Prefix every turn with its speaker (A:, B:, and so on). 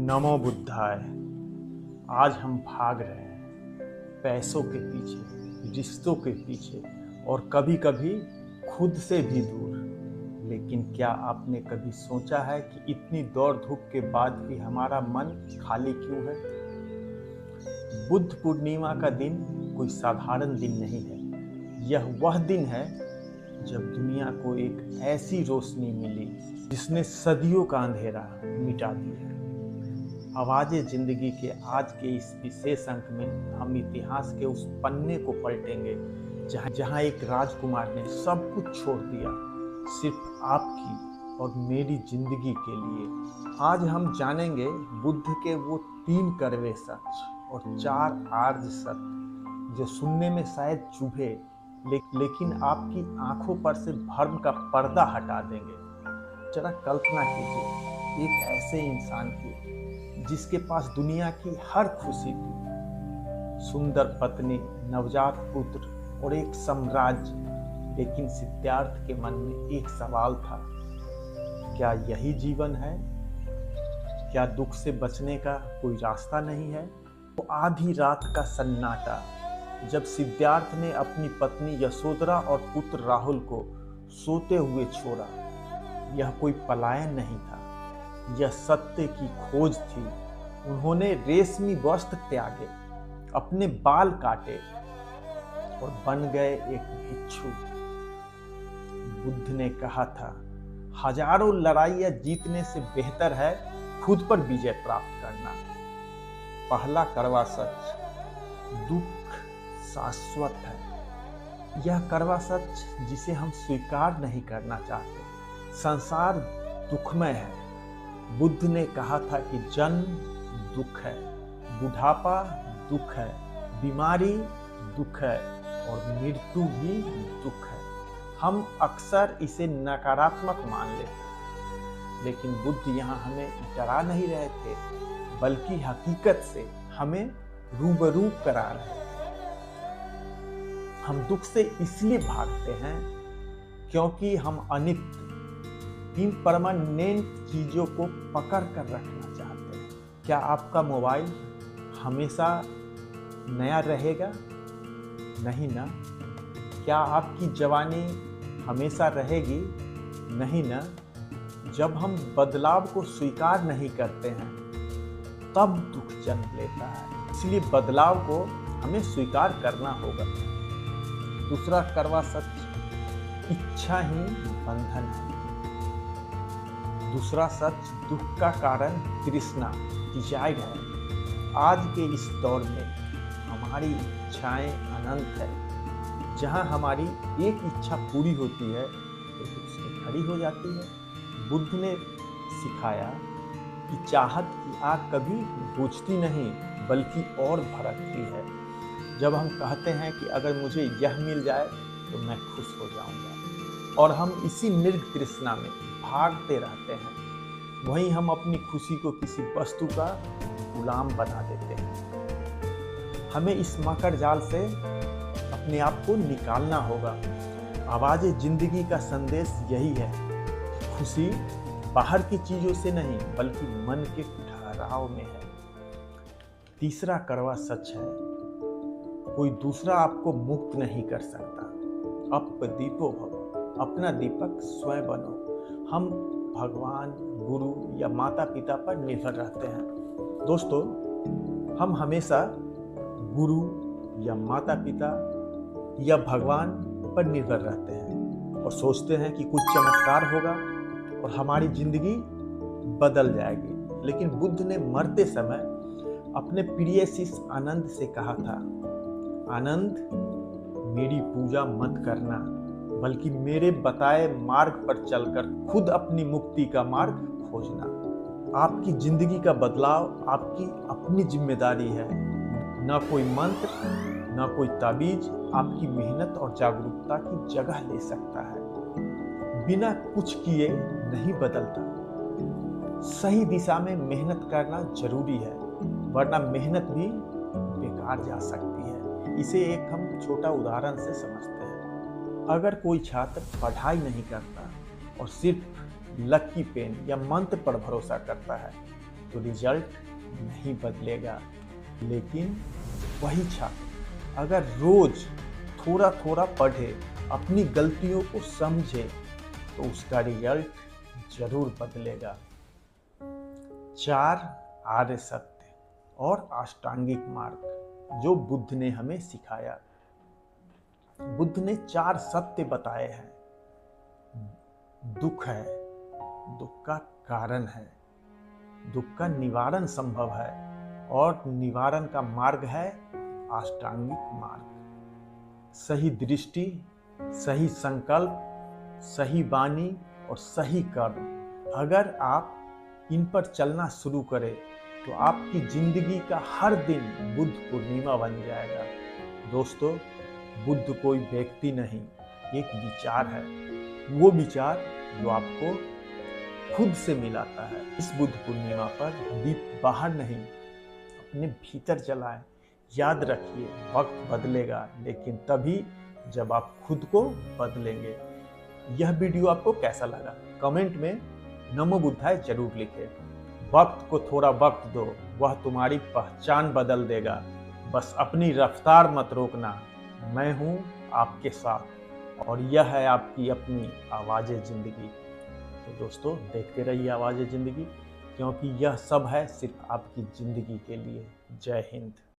A: नमो बुद्धाय। आज हम भाग रहे हैं पैसों के पीछे, रिश्तों के पीछे और कभी कभी खुद से भी दूर। लेकिन क्या आपने कभी सोचा है कि इतनी दौड़ धूप के बाद भी हमारा मन खाली क्यों है? बुद्ध पूर्णिमा का दिन कोई साधारण दिन नहीं है। यह वह दिन है जब दुनिया को एक ऐसी रोशनी मिली जिसने सदियों का अंधेरा मिटा दिया। आवाज़े जिंदगी के आज के इस विशेष अंक में हम इतिहास के उस पन्ने को पलटेंगे जहां एक राजकुमार ने सब कुछ छोड़ दिया सिर्फ आपकी और मेरी जिंदगी के लिए। आज हम जानेंगे बुद्ध के वो 3 कड़वे सच और 4 आर्य सत्य जो सुनने में शायद चुभे लेकिन आपकी आंखों पर से भ्रम का पर्दा हटा देंगे। जरा कल्पना कीजिए एक ऐसे इंसान की जिसके पास दुनिया की हर खुशी थी, सुंदर पत्नी, नवजात पुत्र और एक साम्राज्य। लेकिन सिद्धार्थ के मन में एक सवाल था, क्या यही जीवन है? क्या दुख से बचने का कोई रास्ता नहीं है? तो आधी रात का सन्नाटा जब सिद्धार्थ ने अपनी पत्नी यशोधरा और पुत्र राहुल को सोते हुए छोड़ा, यह कोई पलायन नहीं था, यह सत्य की खोज थी। उन्होंने रेशमी वस्त्र त्यागे, अपने बाल काटे और बन गए एक भिक्षु। बुद्ध ने कहा था, हजारों लड़ाइयां जीतने से बेहतर है खुद पर विजय प्राप्त करना। पहला कड़वा सच, दुख शाश्वत है। यह कड़वा सच जिसे हम स्वीकार नहीं करना चाहते। संसार दुखमय है। बुद्ध ने कहा था कि जन्म दुख है, बुढ़ापा दुख है, बीमारी दुख है और मृत्यु भी दुख है। हम अक्सर इसे नकारात्मक मान लेते, लेकिन बुद्ध यहाँ हमें डरा नहीं रहे थे, बल्कि हकीकत से हमें रूबरू करा रहे थे। हम दुख से इसलिए भागते हैं क्योंकि हम अनित्य, इम्परमानेंट चीजों को पकड़ कर रखना चाहते हैं। क्या आपका मोबाइल हमेशा नया रहेगा? नहीं ना। क्या आपकी जवानी हमेशा रहेगी? नहीं ना। जब हम बदलाव को स्वीकार नहीं करते हैं तब दुख जन्म लेता है। इसलिए बदलाव को हमें स्वीकार करना होगा। दूसरा कड़वा सच, इच्छा ही बंधन है। दूसरा सच, दुख का कारण तृष्णा, डिजायर है। आज के इस दौर में हमारी इच्छाएं अनंत है। जहां हमारी एक इच्छा पूरी होती है तो दूसरी खड़ी हो जाती है। बुद्ध ने सिखाया कि चाहत की आग कभी बुझती नहीं बल्कि और भड़कती है। जब हम कहते हैं कि अगर मुझे यह मिल जाए तो मैं खुश हो जाऊंगा, और हम इसी मृग तृष्णा में भागते रहते हैं, वहीं हम अपनी खुशी को किसी वस्तु का गुलाम बना देते हैं। हमें इस मकर जाल से अपने आप को निकालना होगा। आवाज़े जिंदगी का संदेश यही है, खुशी बाहर की चीजों से नहीं बल्कि मन के ठहराव में है। तीसरा कड़वा सच है, कोई दूसरा आपको मुक्त नहीं कर सकता। अप दीपो भव, अपना दीपक स्वयं बनो। हम भगवान, गुरु या माता पिता पर निर्भर रहते हैं। दोस्तों, हम हमेशा गुरु या माता पिता या भगवान पर निर्भर रहते हैं और सोचते हैं कि कुछ चमत्कार होगा और हमारी जिंदगी बदल जाएगी। लेकिन बुद्ध ने मरते समय अपने प्रिय शिष्य आनंद से कहा था, आनंद, मेरी पूजा मत करना बल्कि मेरे बताए मार्ग पर चलकर खुद अपनी मुक्ति का मार्ग खोजना। आपकी जिंदगी का बदलाव आपकी अपनी जिम्मेदारी है। न कोई मंत्र, न कोई ताबीज आपकी मेहनत और जागरूकता की जगह ले सकता है। बिना कुछ किए नहीं बदलता। सही दिशा में मेहनत करना जरूरी है, वरना मेहनत भी बेकार जा सकती है। इसे एक हम छोटा उदाहरण से समझते हैं। अगर कोई छात्र पढ़ाई नहीं करता और सिर्फ लकी पेन या मंत्र पर भरोसा करता है तो रिजल्ट नहीं बदलेगा। लेकिन वही छात्र अगर रोज थोड़ा थोड़ा पढ़े, अपनी गलतियों को समझे, तो उसका रिजल्ट जरूर बदलेगा। 4 आर्य सत्य और अष्टांगिक मार्ग जो बुद्ध ने हमें सिखाया। बुद्ध ने 4 सत्य बताए हैं। दुख है, दुख का कारण है, दुख का निवारण संभव है, और निवारण का मार्ग है अष्टांगिक मार्ग। सही दृष्टि, सही संकल्प, सही वाणी और सही कर्म, अगर आप इन पर चलना शुरू करें तो आपकी जिंदगी का हर दिन बुद्ध पूर्णिमा बन जाएगा। दोस्तों, बुद्ध कोई व्यक्ति नहीं, एक विचार है। वो विचार जो आपको खुद से मिलाता है। इस बुद्ध पूर्णिमा पर दीप बाहर नहीं, अपने भीतर जलाएं। याद रखिए, वक्त बदलेगा, लेकिन तभी जब आप खुद को बदलेंगे। यह वीडियो आपको कैसा लगा? कमेंट में नमो बुद्धाय जरूर लिखें। वक्त को थोड़ा वक्त दो, वह तुम्हारी पहचान बदल देगा। बस अपनी रफ्तार मत रोकना। मैं हूं आपके साथ, और यह है आपकी अपनी आवाज़े जिंदगी। तो दोस्तों, देखते रहिए आवाज़े जिंदगी, क्योंकि यह सब है सिर्फ आपकी जिंदगी के लिए। जय हिंद।